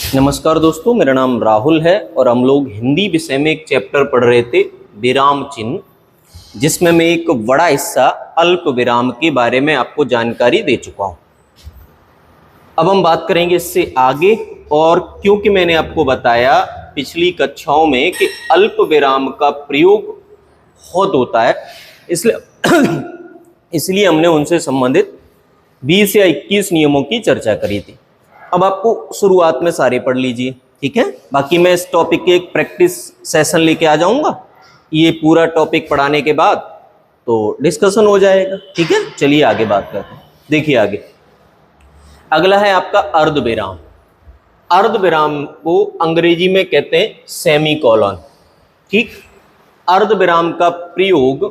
नमस्कार दोस्तों, मेरा नाम राहुल है और हम लोग हिंदी विषय में एक चैप्टर पढ़ रहे थे विराम चिन्ह, जिसमें मैं एक बड़ा हिस्सा अल्प विराम के बारे में आपको जानकारी दे चुका हूं। अब हम बात करेंगे इससे आगे, और क्योंकि मैंने आपको बताया पिछली कक्षाओं में कि अल्प विराम का प्रयोग बहुत होता है, इसलिए हमने उनसे संबंधित 20 या 21 नियमों की चर्चा करी थी। अब आपको शुरुआत में सारे पढ़ लीजिए, ठीक है। बाकी मैं इस टॉपिक के एक प्रैक्टिस सेशन लेके आ जाऊंगा। ये पूरा टॉपिक पढ़ाने के बाद तो डिस्कशन हो जाएगा, ठीक है। चलिए आगे बात करते हैं। देखिए आगे अगला है आपका अर्ध विराम। अर्ध विराम को अंग्रेजी में कहते हैं सेमी कॉलन, ठीक। अर्ध विराम का प्रयोग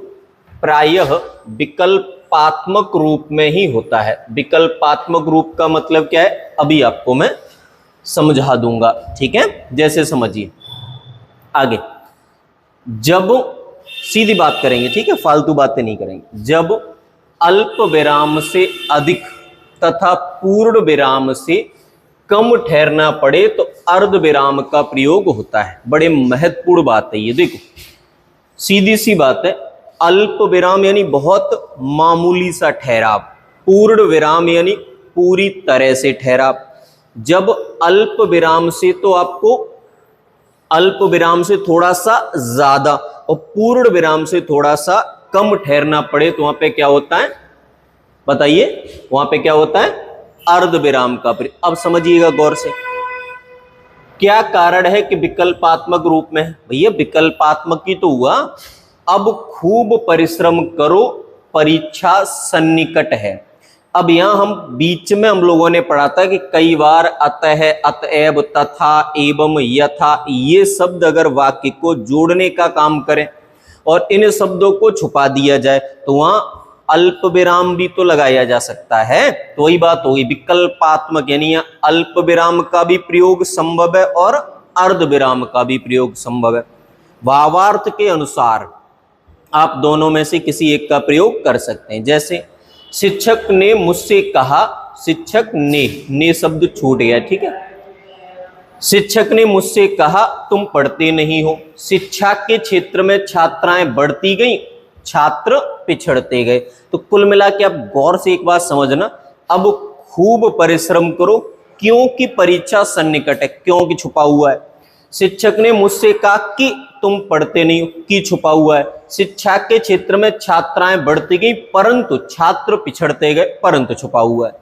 प्रायः विकल्पात्मक रूप में ही होता है। विकल्पात्मक रूप का मतलब क्या है, अभी आपको मैं समझा दूंगा, ठीक है। जैसे समझिए आगे, जब सीधी बात करेंगे, ठीक है, फालतू बातें नहीं करेंगे। जब अल्प विराम से अधिक तथा पूर्ण विराम से कम ठहरना पड़े तो अर्ध विराम का प्रयोग होता है। बड़े महत्वपूर्ण बात है ये। देखो सीधी सी बात है, अल्प विराम यानी बहुत मामूली सा ठहराव, पूर्ण विराम यानी पूरी तरह से ठहराव। जब अल्प विराम से तो आपको अल्प विराम से थोड़ा सा ज्यादा और पूर्ण विराम से थोड़ा सा कम ठहरना पड़े तो वहां पे क्या होता है, बताइए, वहां पे क्या होता है, अर्ध विराम का प्रयोग। अब समझिएगा गौर से, क्या कारण है कि विकल्पात्मक रूप में है। भैया विकल्पात्मक ही तो हुआ। अब खूब परिश्रम करो, परीक्षा सन्निकट है। अब यहां हम बीच में हम लोगों ने पढ़ा था कि कई बार अतः, अतएव, तथा, एवं, यथा ये शब्द अगर वाक्य को जोड़ने का काम करें और इन शब्दों को छुपा दिया जाए तो वहां अल्प विराम भी तो लगाया जा सकता है। तो वही बात होगी, विकल्पात्मक यानी अल्प विराम का भी प्रयोग संभव है और अर्ध विराम का भी प्रयोग संभव है। भावार्थ के अनुसार आप दोनों में से किसी एक का प्रयोग कर सकते हैं। जैसे शिक्षक ने मुझसे कहा, शिक्षक ने शब्द छूट गया, ठीक है। शिक्षक ने मुझसे कहा तुम पढ़ते नहीं हो। शिक्षा के क्षेत्र में छात्राएं बढ़ती गई, छात्र पिछड़ते गए। तो कुल मिला के आप गौर से एक बात समझना, अब खूब परिश्रम करो क्योंकि परीक्षा सन्निकट है, क्योंकि छुपा हुआ है। शिक्षक ने मुझसे कहा कि तुम पढ़ते नहीं हो, की छुपा हुआ है। शिक्षा के क्षेत्र में छात्राएं बढ़ती गई परंतु छात्र पिछड़ते गए, परंतु छुपा हुआ है।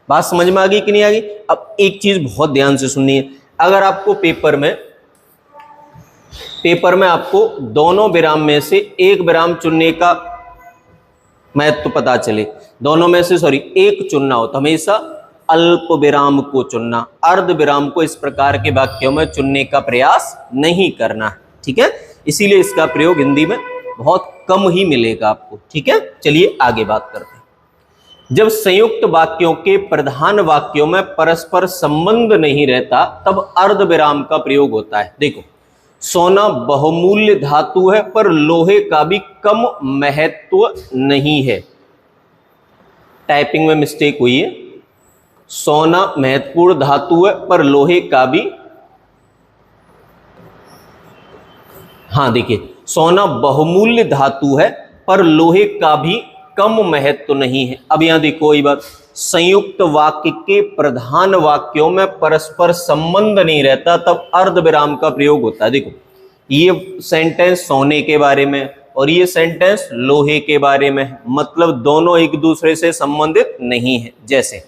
बात समझ में आ गई कि नहीं आ गई। अब एक चीज बहुत ध्यान से सुननी है, अगर आपको पेपर में आपको दोनों विराम में से एक विराम चुनने का महत्व पता चले, दोनों में से एक चुनना हो तो हमेशा अल्प विराम को चुनना, अर्ध विराम को इस प्रकार के वाक्यों में चुनने का प्रयास नहीं करना, ठीक है। इसीलिए इसका प्रयोग हिंदी में बहुत कम ही मिलेगा आपको, ठीक है। चलिए आगे बात करते हैं। जब संयुक्त वाक्यों के प्रधान वाक्यों में परस्पर संबंध नहीं रहता तब अर्ध विराम का प्रयोग होता है। देखो, सोना बहुमूल्य धातु है पर लोहे का भी कम महत्व नहीं है। टाइपिंग में मिस्टेक हुई है। सोना महत्वपूर्ण धातु है पर लोहे का भी, हाँ देखिए, सोना बहुमूल्य धातु है पर लोहे का भी कम महत्व नहीं है। अब यहां देखो ये बात, संयुक्त वाक्य के प्रधान वाक्यों में परस्पर संबंध नहीं रहता तब अर्ध विराम का प्रयोग होता है। देखो ये सेंटेंस सोने के बारे में और ये सेंटेंस लोहे के बारे में है, मतलब दोनों एक दूसरे से संबंधित नहीं है। जैसे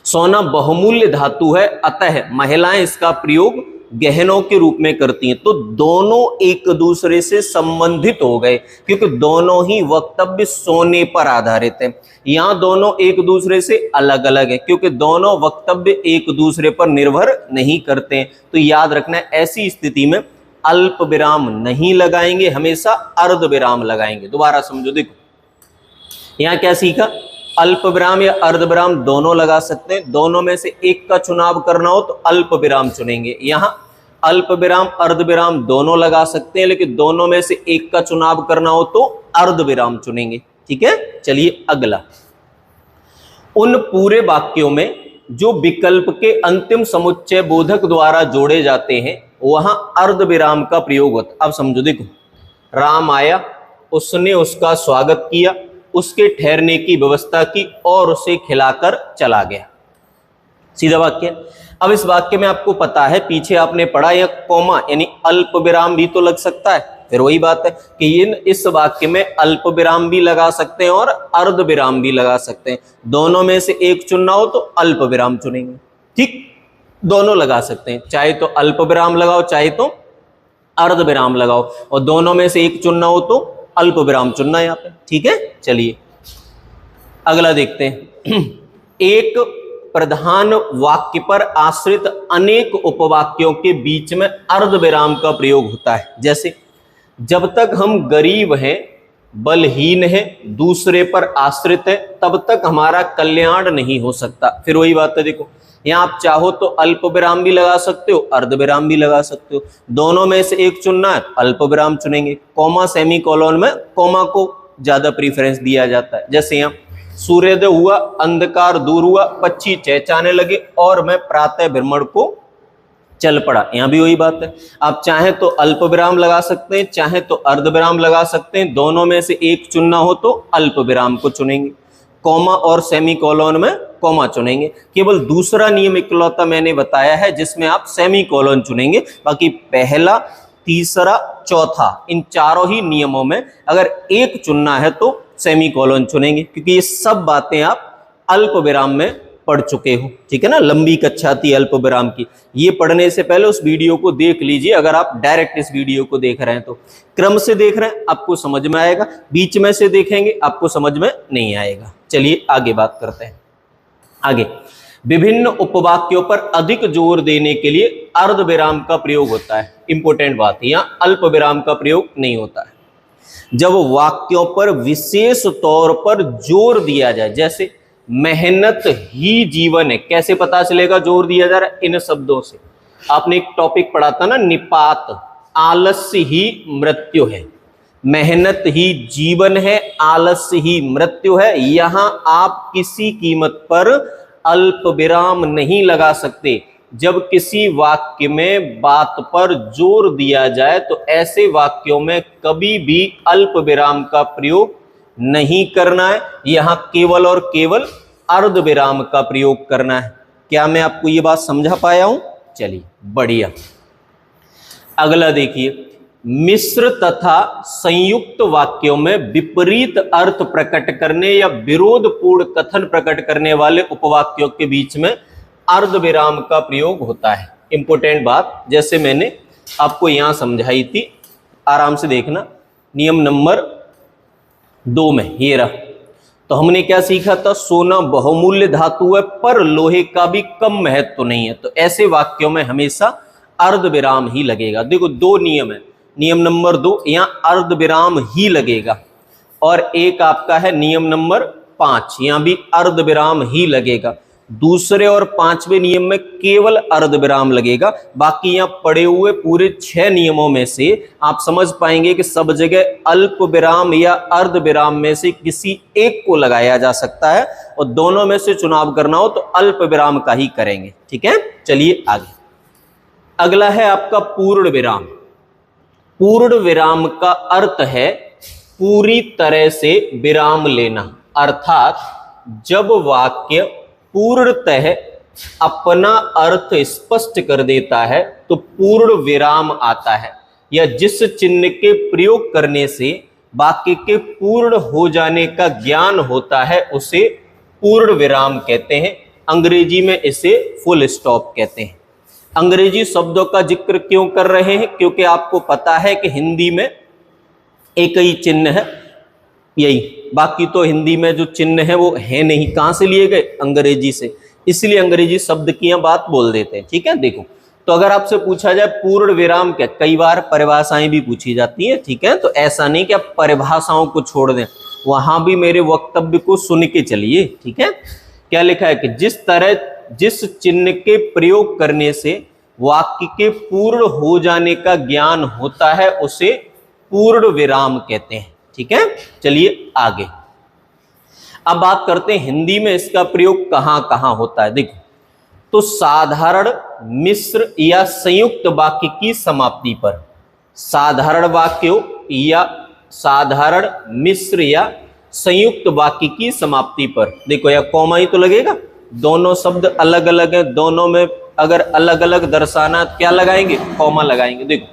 सोना बहुमूल्य धातु है अतः महिलाएं इसका प्रयोग गहनों के रूप में करती हैं, तो दोनों एक दूसरे से संबंधित हो गए क्योंकि दोनों ही वक्तव्य सोने पर आधारित है। यहां दोनों एक दूसरे से अलग अलग है क्योंकि दोनों वक्तव्य एक दूसरे पर निर्भर नहीं करते हैं। तो याद रखना है, ऐसी स्थिति में अल्प विराम नहीं लगाएंगे, हमेशा अर्ध विराम लगाएंगे। दोबारा समझो, देखो यहां क्या सीखा, अल्प विराम या अर्ध विराम दोनों लगा सकते हैं। दोनों में से एक का चुनाव करना हो तो अल्प विराम चुनेंगे। यहां अल्प विराम अर्ध विराम दोनों लगा सकते हैं, लेकिन दोनों में से एक का चुनाव करना हो तो अर्ध विराम चुनेंगे, ठीक है। चलिए अगला, उन पूरे वाक्यों में जो विकल्प के अंतिम समुच्चय बोधक द्वारा जोड़े जाते हैं वहां अर्धविराम का प्रयोग होता। अब समझो, देखो, राम आया, उसने उसका स्वागत किया, उसके ठहरने की व्यवस्था की और उसे खिलाकर चला गया। सीधा वाक्य। अब इस वाक्य में आपको पता है, पीछे आपने पढ़ा, या कॉमा यानी अल्प विराम भी तो लग सकता है। फिर वही बात है कि इस वाक्य में अल्प विराम भी लगा सकते हैं और अर्ध विराम भी लगा सकते हैं। दोनों में से एक चुनना हो तो अल्प विराम चुनेंगे। ठीक, दोनों लगा सकते हैं, चाहे तो अल्प विराम लगाओ चाहे तो अर्ध विराम लगाओ, और दोनों में से एक चुनना हो तो अल्प विराम चुनना है यहाँ पे। ठीक है, चलिए अगला देखते हैं। एक प्रधान वाक्य पर आश्रित अनेक उपवाक्यों के बीच में अर्ध विराम का प्रयोग होता है। जैसे, जब तक हम गरीब हैं, बलहीन हैं, दूसरे पर आश्रित हैं, तब तक हमारा कल्याण नहीं हो सकता। फिर वही बात है, देखो यहाँ आप चाहो तो अल्प विराम भी लगा सकते हो, अर्ध विराम भी लगा सकते हो, दोनों में से एक चुनना है अल्प विराम चुनेंगे। कॉमा सेमी कोलोन में कॉमा को ज्यादा प्रीफरेंस दिया जाता है। जैसे यहाँ, सूर्योदय हुआ, अंधकार दूर हुआ, पक्षी चहचहाने लगे और मैं प्रातः भ्रमण को चल पड़ा। यहां भी वही बात है, आप चाहे तो अल्प विराम लगा सकते हैं, चाहे तो अर्ध विराम लगा सकते हैं, दोनों में से एक चुनना हो तो अल्प विराम को चुनेंगे। कॉमा और सेमी कोलोन में कॉमा चुनेंगे। केवल दूसरा नियम इकलौता मैंने बताया है जिसमें आप सेमी कोलोन चुनेंगे, बाकी पहला, तीसरा, चौथा, इन चारों ही नियमों में अगर एक चुनना है तो सेमी कोलोन चुनेंगे, क्योंकि ये सब बातें आप अल्प विराम में पढ़ चुके हो। ठीक है ना, लंबी कक्षा थी अल्प विराम की, ये पढ़ने से पहले उस वीडियो को देख लीजिए। अगर आप डायरेक्ट इस वीडियो को देख रहे हैं तो क्रम से देख रहे हैं आपको समझ में आएगा, बीच में से देखेंगे आपको समझ में नहीं आएगा। चलिए आगे बात करते हैं। आगे, विभिन्न उपवाक्यों पर अधिक जोर देने के लिए अर्ध विराम का प्रयोग होता है। इंपॉर्टेंट बात है, यहाँ अल्प विराम का प्रयोग नहीं होता है। जब वाक्यों पर विशेष तौर पर जोर दिया जाए, जैसे मेहनत ही जीवन है, कैसे पता चलेगा जोर दिया जा रहा है? इन शब्दों से। आपने एक टॉपिक पढ़ा था ना, निपात, आलस्य ही मृत्यु है, मेहनत ही जीवन है, आलस्य ही मृत्यु है। यहां आप किसी कीमत पर अल्प विराम नहीं लगा सकते। जब किसी वाक्य में बात पर जोर दिया जाए तो ऐसे वाक्यों में कभी भी अल्प विराम का प्रयोग नहीं करना है, यहां केवल और केवल अर्ध विराम का प्रयोग करना है। क्या मैं आपको ये बात समझा पाया हूं? चलिए बढ़िया। अगला देखिए, मिश्र तथा संयुक्त वाक्यों में विपरीत अर्थ प्रकट करने या विरोधपूर्ण कथन प्रकट करने वाले उपवाक्यों के बीच में अर्ध विराम का प्रयोग होता है। इंपॉर्टेंट बात, जैसे मैंने आपको यहां समझाई थी, आराम से देखना। नियम नंबर 2 में ये रहा, तो हमने क्या सीखा था? सोना बहुमूल्य धातु है पर लोहे का भी कम महत्व तो नहीं है। तो ऐसे वाक्यों में हमेशा अर्ध विराम ही लगेगा। देखो 2 नियम है, नियम नंबर 2 यहाँ अर्ध विराम ही लगेगा, और एक आपका है नियम नंबर 5, यहाँ भी अर्ध विराम ही लगेगा। दूसरे और 5वें नियम में केवल अर्ध विराम लगेगा। बाकी यहाँ पढ़े हुए पूरे 6 नियमों में से आप समझ पाएंगे कि सब जगह अल्प विराम या अर्ध विराम में से किसी एक को लगाया जा सकता है, और दोनों में से चुनाव करना हो तो अल्प विराम का ही करेंगे। ठीक है, चलिए आगे। अगला है आपका पूर्ण विराम। पूर्ण विराम का अर्थ है पूरी तरह से विराम लेना, अर्थात जब वाक्य पूर्णतः अपना अर्थ स्पष्ट कर देता है तो पूर्ण विराम आता है, या जिस चिन्ह के प्रयोग करने से वाक्य के पूर्ण हो जाने का ज्ञान होता है उसे पूर्ण विराम कहते हैं। अंग्रेजी में इसे फुल स्टॉप कहते हैं। अंग्रेजी शब्दों का जिक्र क्यों कर रहे हैं? क्योंकि आपको पता है कि हिंदी में एक ही चिन्ह है, यही, बाकी तो हिंदी में जो चिन्ह है वो है नहीं। कहां से लिए गए? अंग्रेजी से, इसलिए अंग्रेजी शब्द की यहाँ बात बोल देते हैं। ठीक है, देखो, तो अगर आपसे पूछा जाए पूर्ण विराम क्या, कई बार परिभाषाएं भी पूछी जाती है। ठीक है, तो ऐसा नहीं कि आप परिभाषाओं को छोड़ दें, वहां भी मेरे वक्तव्य को सुन के चलिए। ठीक है, क्या लिखा है कि जिस चिन्ह के प्रयोग करने से वाक्य के पूर्ण हो जाने का ज्ञान होता है उसे पूर्ण विराम कहते हैं। ठीक है, चलिए आगे। अब बात करते हैं हिंदी में इसका प्रयोग कहां कहां होता है। देखो, तो साधारण, मिश्र या संयुक्त वाक्य की समाप्ति पर, साधारण वाक्यों या साधारण, मिश्र या संयुक्त वाक्य की समाप्ति पर, देखो यह कॉमा ही तो लगेगा, दोनों शब्द अलग अलग हैं, दोनों में अगर अलग अलग दर्शाना क्या लगाएंगे, कॉमा लगाएंगे। देखो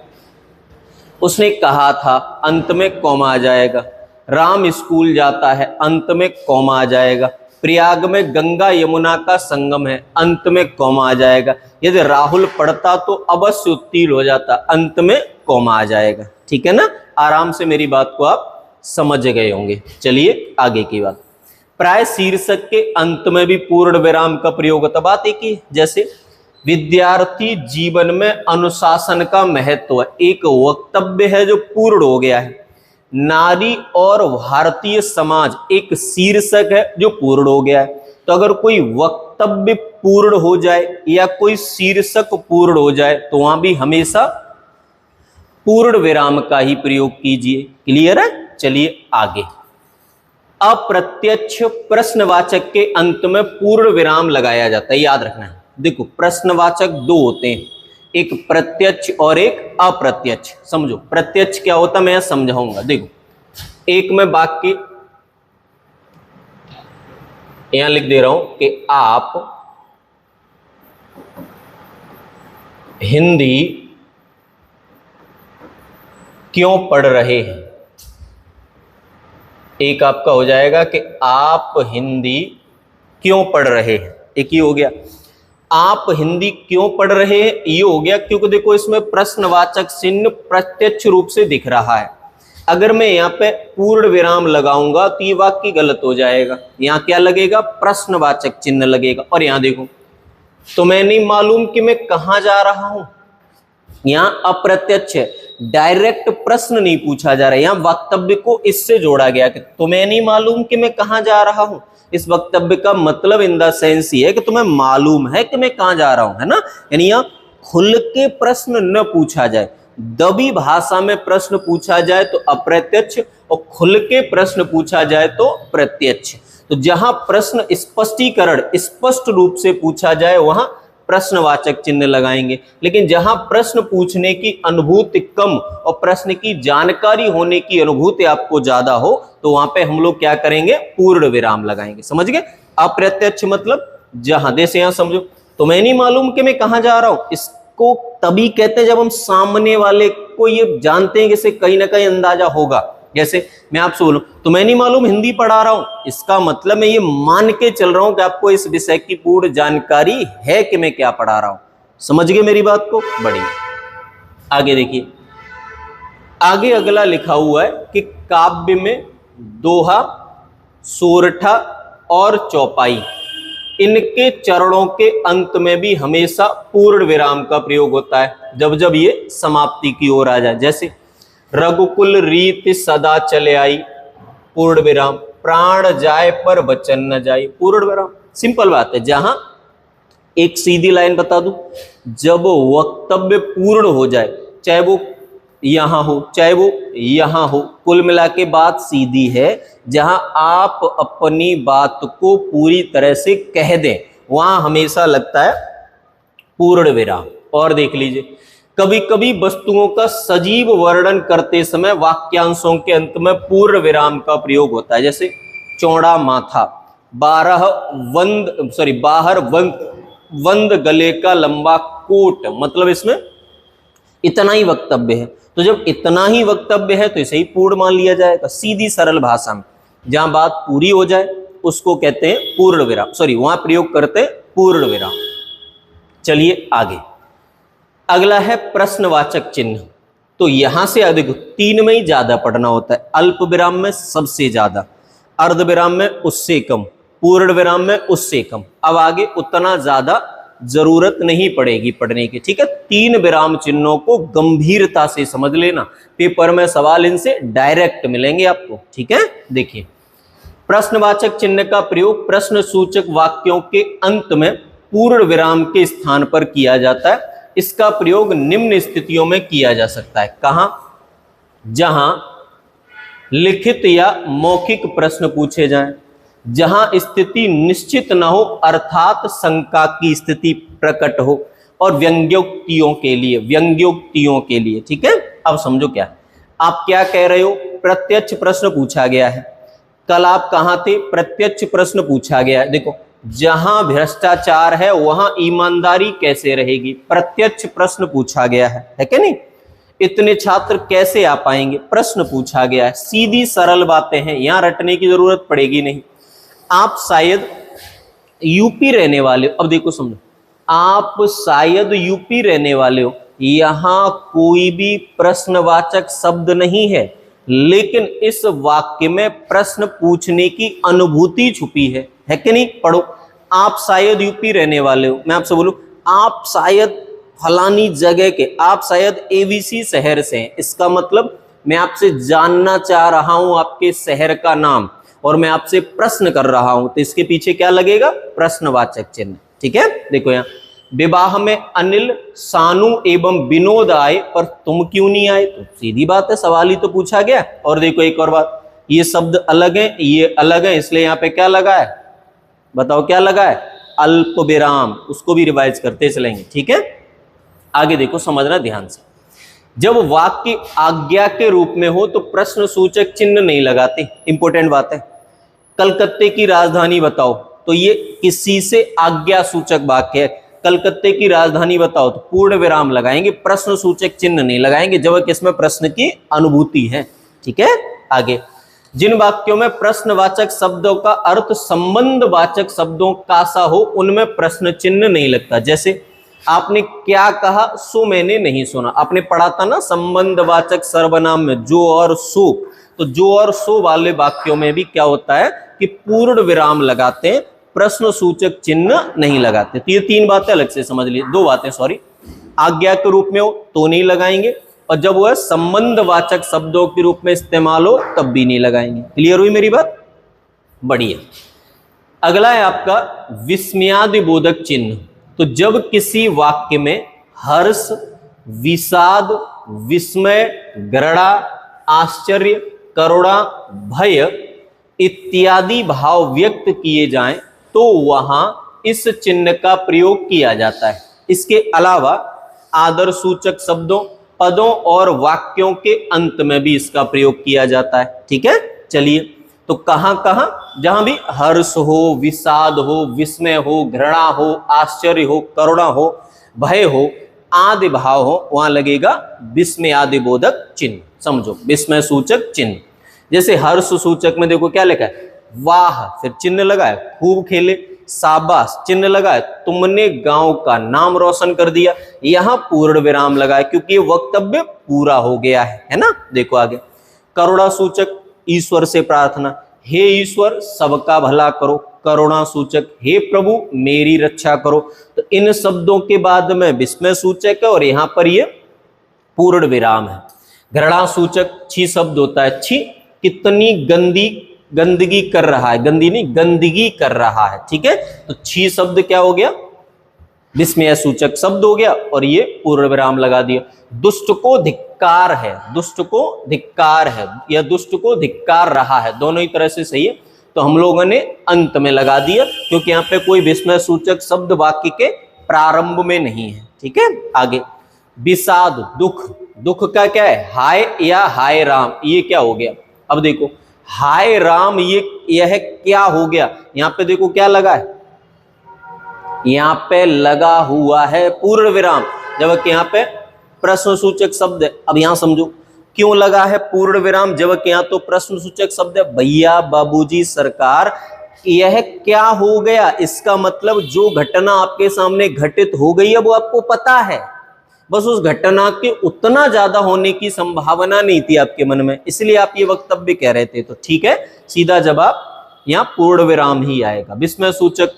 उसने कहा था, अंत में कॉमा आ जाएगा। राम स्कूल जाता है, अंत में कॉमा आ जाएगा। प्रयाग में गंगा यमुना का संगम है, अंत में कॉमा आ जाएगा। यदि राहुल पढ़ता तो अवश्य उत्तीर्ण हो जाता, अंत में कॉमा आ जाएगा। ठीक है ना, आराम से मेरी बात को आप समझ गए होंगे। चलिए आगे की बात। प्राय शीर्षक के अंत में भी पूर्ण विराम का प्रयोग होता, बात एक ही, जैसे विद्यार्थी जीवन में अनुशासन का महत्व है, एक वक्तव्य है जो पूर्ण हो गया है। नारी और भारतीय समाज एक शीर्षक है जो पूर्ण हो गया है। तो अगर कोई वक्तव्य पूर्ण हो जाए या कोई शीर्षक पूर्ण हो जाए तो वहां भी हमेशा पूर्ण विराम का ही प्रयोग कीजिए। क्लियर है? चलिए आगे। अप्रत्यक्ष प्रश्नवाचक के अंत में पूर्ण विराम लगाया जाता है, याद रखना है। देखो प्रश्नवाचक दो होते हैं, एक प्रत्यक्ष और एक अप्रत्यक्ष। समझो प्रत्यक्ष क्या होता है, मैं समझाऊंगा। देखो एक मैं वाक्य यहां लिख दे रहा हूं कि आप हिंदी क्यों पढ़ रहे हैं। एक आपका हो जाएगा कि आप हिंदी क्यों पढ़ रहे हैं, एक ही हो गया। आप हिंदी क्यों पढ़ रहे हैं ये हो गया, क्योंकि देखो इसमें प्रश्नवाचक चिन्ह प्रत्यक्ष रूप से दिख रहा है। अगर मैं यहाँ पे पूर्ण विराम लगाऊंगा तो ये वाक्य गलत हो जाएगा। यहाँ क्या लगेगा, प्रश्नवाचक चिन्ह लगेगा। और यहाँ देखो, तो मैं नहीं मालूम कि मैं कहाँ जा रहा हूं, यहाँ अप्रत्यक्ष है, डायरेक्ट प्रश्न नहीं पूछा जा रहा है। यहाँ वक्तव्य को इससे जोड़ा गया कि तुम्हें नहीं मालूम कि मैं कहाँ जा रहा हूं। इस वक्तव्य का मतलब इन द सेंस ही है कि तुम्हें मालूम है कि मैं कहाँ जा रहा हूं, है ना। यानी यहाँ खुल के प्रश्न न पूछा जाए, दबी भाषा में प्रश्न पूछा जाए तो अप्रत्यक्ष, और खुल के प्रश्न पूछा जाए तो प्रत्यक्ष। तो जहां प्रश्न स्पष्टीकरण स्पष्ट रूप से पूछा जाए वहां प्रश्नवाचक चिन्ह लगाएंगे, लेकिन जहां प्रश्न पूछने की अनुभूति कम और प्रश्न की जानकारी होने की अनुभूति आपको ज्यादा हो तो वहां पे हम लोग क्या करेंगे, पूर्ण विराम लगाएंगे। समझ गए? अप्रत्यक्ष मतलब जहां, जैसे यहां समझो, तो मैं नहीं मालूम कि मैं कहां जा रहा हूं, इसको तभी कहते हैं जब हम सामने वाले को ये जानते हैं कि इसे कहीं ना कहीं अंदाजा होगा। जैसे मैं आपसे बोलूं तो मैं नहीं मालूम हिंदी पढ़ा रहा हूं, इसका मतलब मैं ये मान के चल रहा हूं कि आपको इस विषय की पूर्ण जानकारी है कि मैं क्या पढ़ा रहा हूं। समझ गए मेरी बात को? बढ़िया। आगे देखिए, आगे अगला लिखा हुआ है कि काव्य में दोहा, सोरठा और चौपाई, इनके चरणों के अंत में भी हमेशा पूर्ण विराम का प्रयोग होता है जब जब ये समाप्ति की ओर आ जाए। जैसे रघुकुल रीत सदा चले आई, पूर्ण विराम। प्राण जाए पर वचन न जाए, पूर्ण विराम। सिंपल बात है। जहां एक सीधी लाइन बता दूं, जब वक्तव्य पूर्ण हो जाए, चाहे वो यहां हो चाहे वो यहां हो, कुल मिला के बात सीधी है। जहां आप अपनी बात को पूरी तरह से कह दें वहां हमेशा लगता है पूर्ण विराम। और देख लीजिए, कभी कभी वस्तुओं का सजीव वर्णन करते समय वाक्यांशों के अंत में पूर्ण विराम का प्रयोग होता है। जैसे चौड़ा माथा, बाहर वंद गले का लंबा कोट, मतलब इसमें इतना ही वक्तव्य है। तो जब इतना ही वक्तव्य है तो इसे ही पूर्ण मान लिया जाएगा। सीधी सरल भाषा में जहां बात पूरी हो जाए उसको कहते हैं पूर्ण विराम, वहां प्रयोग करते हैं पूर्ण विराम। चलिए आगे, अगला है प्रश्नवाचक चिन्ह। तो यहां से अधिक 3 में ही ज्यादा पढ़ना होता है। अल्प विराम में सबसे ज्यादा, अर्ध विराम में उससे कम, पूर्ण विराम में उससे कम। अब आगे उतना ज्यादा जरूरत नहीं पड़ेगी पढ़ने की, ठीक है। 3 विराम चिन्हों को गंभीरता से समझ लेना, पेपर में सवाल इनसे डायरेक्ट मिलेंगे आपको, ठीक है। देखिए, प्रश्नवाचक चिन्ह का प्रयोग प्रश्न सूचक वाक्यों के अंत में पूर्ण विराम के स्थान पर किया जाता है। इसका प्रयोग निम्न स्थितियों में किया जा सकता है। कहां? जहां लिखित या मौखिक प्रश्न पूछे जाएं, जहां स्थिति निश्चित न हो अर्थात शंका की स्थिति प्रकट हो, और व्यंग्योक्तियों के लिए, ठीक है। अब समझो क्या आप क्या कह रहे हो, प्रत्यक्ष प्रश्न पूछा गया है। कल आप कहां थे, प्रत्यक्ष प्रश्न पूछा गया है। देखो जहां भ्रष्टाचार है वहां ईमानदारी कैसे रहेगी, प्रत्यक्ष प्रश्न पूछा गया है कि नहीं। इतने छात्र कैसे आ पाएंगे, प्रश्न पूछा गया है, सीधी सरल बातें हैं, यहां रटने की जरूरत पड़ेगी नहीं। आप शायद यूपी रहने वाले हो, अब देखो समझो, आप शायद यूपी रहने वाले हो, यहां कोई भी प्रश्नवाचक शब्द नहीं है, लेकिन इस वाक्य में प्रश्न पूछने की अनुभूति छुपी है कि नहीं। पढ़ो, आप शायद यूपी रहने वाले हो, मैं आपसे बोलूं आप शायद फलानी जगह के, आप शायद एबीसी शहर से हैं, इसका मतलब मैं आपसे जानना चाह रहा हूं आपके शहर का नाम, और मैं आपसे प्रश्न कर रहा हूं, तो इसके पीछे क्या लगेगा, प्रश्नवाचक चिन्ह, ठीक है। देखो यहां, विवाह में अनिल, सानू एवं विनोद आए पर तुम क्यों नहीं आए, तो सीधी बात है, सवाल ही तो पूछा गया। और देखो एक और बात, ये शब्द अलग है, ये अलग है, इसलिए यहां पे क्या लगा है, बताओ क्या लगा है, अल्प विराम, उसको भी रिवाइज करते चलेंगे, ठीक है। आगे देखो, समझना ध्यान से, जब वाक्य आज्ञा के रूप में हो तो प्रश्न सूचक चिन्ह नहीं लगाते, इंपॉर्टेंट बात है। कलकत्ते की राजधानी बताओ, तो ये किसी से आज्ञा सूचक वाक्य है, कलकत्ते की राजधानी बताओ, तो पूर्ण विराम लगाएंगे, प्रश्न सूचक चिन्ह नहीं लगाएंगे, जब इसमें प्रश्न की अनुभूति है, ठीक है। आगे, जिन वाक्यों में प्रश्नवाचक शब्दों का अर्थ संबंधवाचक शब्दों का सा हो उनमें प्रश्न चिन्ह नहीं लगता। जैसे आपने क्या कहा, सो मैंने नहीं सुना, आपने पढ़ा था ना संबंधवाचक सर्वनाम में जो और सो, तो जो और सो वाले वाक्यों में भी क्या होता है कि पूर्ण विराम लगाते हैं, प्रश्न सूचक चिन्ह नहीं लगाते। तो ये तीन बातें अलग से समझ लीजिए, दो बातें सॉरी, आज्ञा के रूप में हो तो नहीं लगाएंगे, और जब वह संबंधवाचक शब्दों के रूप में इस्तेमाल हो तब भी नहीं लगाएंगे। क्लियर हुई मेरी बात, बढ़िया। अगला है आपका विस्मयादिबोधक चिन्ह। तो जब किसी वाक्य में हर्ष, विषाद, विस्मय, घृणा, आश्चर्य, करुणा, भय इत्यादि भाव व्यक्त किए जाएं तो वहां इस चिन्ह का प्रयोग किया जाता है। इसके अलावा आदर सूचक शब्दों, पदों और वाक्यों के अंत में भी इसका प्रयोग किया जाता है, ठीक है। चलिए, तो कहां कहां, जहां भी हर्ष हो, विषाद हो, विस्मय हो, घृणा हो, आश्चर्य हो, करुणा हो, भय हो, आदि भाव हो, वहां लगेगा विस्मयादिबोधक चिन्ह। समझो, विस्मय सूचक चिन्ह। जैसे हर्ष सूचक में देखो क्या लिखा है, वाह, फिर चिन्ह लगा है, खूब खेले, शाबाश, चिन्ह लगा है, तुमने गांव का नाम रोशन कर दिया, यहां पूर्ण विराम लगा है क्योंकि वक्तव्य पूरा हो गया है ना। देखो आगे, करुणा सूचक ईश्वर से प्रार्थना, हे ईश्वर सबका भला करो, करुणा सूचक हे प्रभु मेरी रक्षा करो। तो इन शब्दों के बाद में विस्मय सूचक है और यहां पर ये पूर्ण विराम है। घृणा सूचक छी शब्द होता है, छी कितनी गंदगी कर रहा है, गंदी नहीं गंदगी कर रहा है, ठीक है। तो छी शब्द क्या हो गया, विस्मय सूचक शब्द हो गया और ये पूर्ण विराम लगा दिया। दुष्ट को धिक्कार है, दुष्ट को धिक्कार है, या दुष्ट को धिक्कार रहा है, दोनों ही तरह से सही है। तो हम लोगों ने अंत में लगा दिया क्योंकि यहाँ पे कोई विस्मय सूचक शब्द वाक्य के प्रारंभ में नहीं है, ठीक है। आगे, विषाद दुख, दुख का क्या है, हाय या हाय राम, ये क्या हो गया। अब देखो हाय राम, यह क्या हो गया, यहां पे देखो क्या लगा है, यहां पे लगा हुआ है पूर्ण विराम, जबकि यहां पे प्रश्न सूचक शब्द है। अब यहां समझो क्यों लगा है पूर्ण विराम, जबकि यहां तो प्रश्न सूचक शब्द है। भैया बाबूजी सरकार, यह क्या हो गया, इसका मतलब जो घटना आपके सामने घटित हो गई है वो आपको पता है, बस उस घटना के उतना ज्यादा होने की संभावना नहीं थी आपके मन में, इसलिए आप ये वक्तव्य कह रहे थे। तो ठीक है, सीधा जवाब यहाँ पूर्ण विराम ही आएगा। विस्मय सूचक,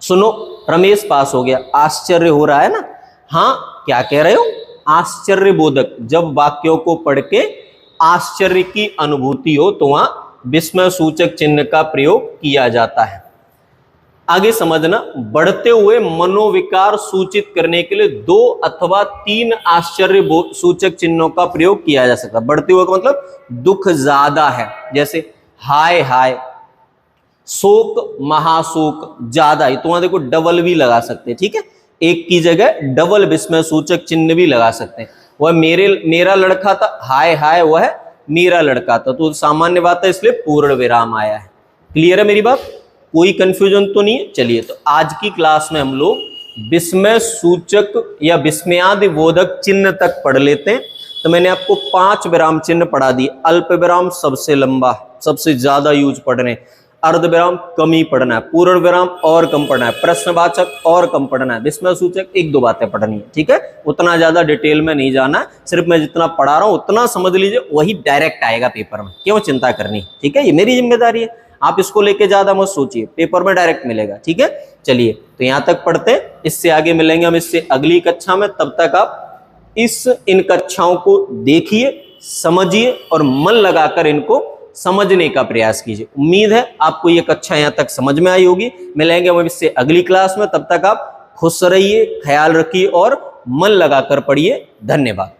सुनो रमेश पास हो गया, आश्चर्य हो रहा है ना, हाँ क्या कह रहे हो, आश्चर्य बोधक, जब वाक्यों को पढ़ के आश्चर्य की अनुभूति हो तो वहां विस्मय सूचक चिन्ह का प्रयोग किया जाता है। आगे समझना, बढ़ते हुए मनोविकार सूचित करने के लिए 2 अथवा 3 आश्चर्य सूचक चिन्हों का प्रयोग किया जा सकता है। बढ़ते हुए का मतलब दुख ज्यादा है, जैसे हाय हाय, शोक महाशोक ज्यादा है, तो वहां देखो डबल भी लगा सकते हैं, ठीक है। एक की जगह डबल विस्मय सूचक चिन्ह भी लगा सकते हैं। वह मेरा लड़का था, हाय हाय वह मेरा लड़का था, तो सामान्य बात है इसलिए पूर्ण विराम आया है। क्लियर है मेरी बात, कोई कंफ्यूजन तो नहीं है। चलिए तो आज की क्लास में हम लोग विस्मय सूचक या विस्मयादि बोधक चिन्ह तक पढ़ लेते हैं। तो मैंने आपको 5 विराम चिन्ह पढ़ा दिए। अल्प विराम सबसे लंबा, सबसे ज्यादा यूज पढ़ने, अर्ध विराम कम ही पढ़ना है, पूर्ण विराम और कम पढ़ना है, प्रश्नवाचक और कम पढ़ना है, विस्मय सूचक 1-2 बातें पढ़नी है, ठीक है। उतना ज्यादा डिटेल में नहीं जाना है, सिर्फ मैं जितना पढ़ा रहा हूं उतना समझ लीजिए, वही डायरेक्ट आएगा पेपर में, क्यों चिंता करनी, ठीक है। ये मेरी जिम्मेदारी है, आप इसको लेके ज्यादा मत सोचिए, पेपर में डायरेक्ट मिलेगा, ठीक है। चलिए तो यहां तक पढ़ते हैं, इससे आगे मिलेंगे हम इससे अगली कक्षा में। तब तक आप इन कक्षाओं को देखिए, समझिए और मन लगाकर इनको समझने का प्रयास कीजिए। उम्मीद है आपको ये कक्षा यहां तक समझ में आई होगी। मिलेंगे हम इससे अगली क्लास में, तब तक आप खुश रहिए, ख्याल रखिए और मन लगाकर पढ़िए। धन्यवाद।